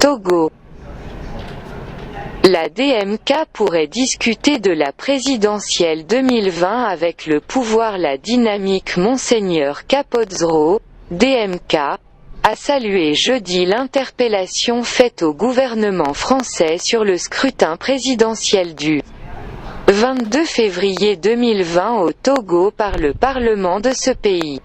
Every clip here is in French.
Togo. La DMK pourrait discuter de la présidentielle 2020 avec le pouvoir. La dynamique. Monseigneur Capozzolo, DMK, a salué jeudi l'interpellation faite au gouvernement français sur le scrutin présidentiel du 22 février 2020 au Togo par le Parlement de ce pays.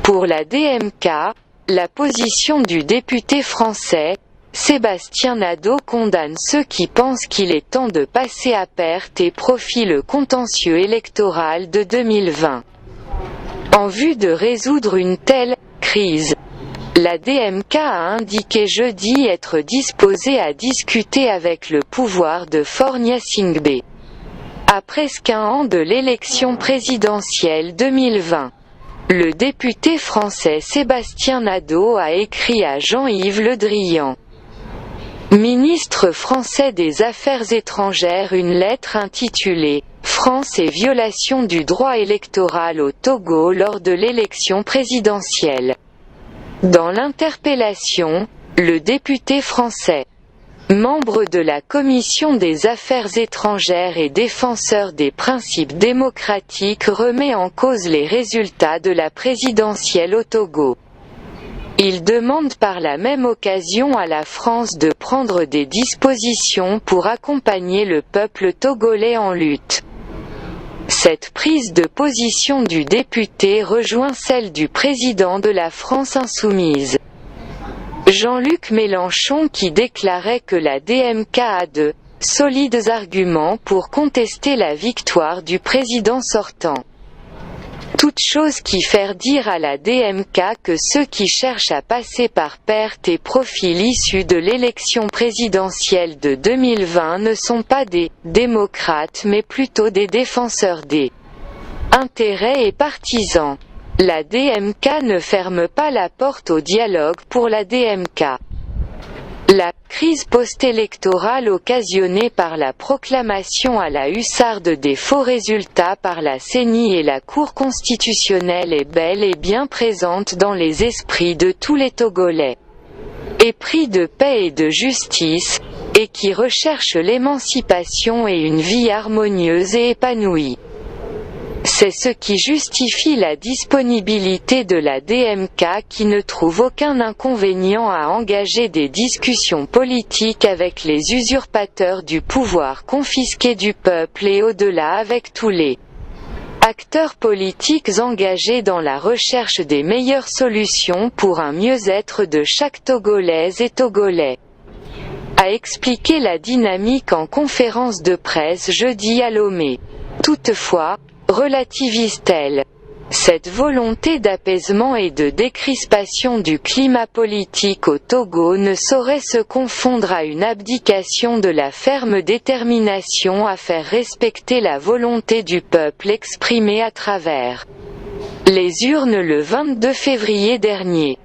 Pour la DMK, la position du député français, Sébastien Nadeau, condamne ceux qui pensent qu'il est temps de passer à perte et profit le contentieux électoral de 2020. En vue de résoudre une telle crise, la DMK a indiqué jeudi être disposée à discuter avec le pouvoir de Faure Gnassingbé. À presque un an de l'élection présidentielle 2020, le député français Sébastien Nadeau a écrit à Jean-Yves Le Drian, ministre français des Affaires étrangères, une lettre intitulée « France et violation du droit électoral au Togo lors de l'élection présidentielle ». Dans l'interpellation, le député français, membre de la Commission des Affaires étrangères et défenseur des principes démocratiques, remet en cause les résultats de la présidentielle au Togo. Il demande par la même occasion à la France de prendre des dispositions pour accompagner le peuple togolais en lutte. Cette prise de position du député rejoint celle du président de la France insoumise, Jean-Luc Mélenchon, qui déclarait que la DMK a de solides arguments pour contester la victoire du président sortant. Toute chose qui fait dire à la DMK que ceux qui cherchent à passer par perte et profit l'issue de l'élection présidentielle de 2020 ne sont pas des démocrates mais plutôt des défenseurs des intérêts et partisans. La DMK ne ferme pas la porte au dialogue. Pour la DMK, la crise post-électorale occasionnée par la proclamation à la hussarde des faux résultats par la CENI et la Cour constitutionnelle est bel et bien présente dans les esprits de tous les Togolais, épris de paix et de justice, et qui recherchent l'émancipation et une vie harmonieuse et épanouie. C'est ce qui justifie la disponibilité de la DMK, qui ne trouve aucun inconvénient à engager des discussions politiques avec les usurpateurs du pouvoir confisqué du peuple et au-delà avec tous les acteurs politiques engagés dans la recherche des meilleures solutions pour un mieux-être de chaque Togolaise et Togolais, a expliqué la dynamique en conférence de presse jeudi à Lomé. Toutefois, relativise-t-elle, cette volonté d'apaisement et de décrispation du climat politique au Togo ne saurait se confondre à une abdication de la ferme détermination à faire respecter la volonté du peuple exprimée à travers les urnes le 22 février dernier.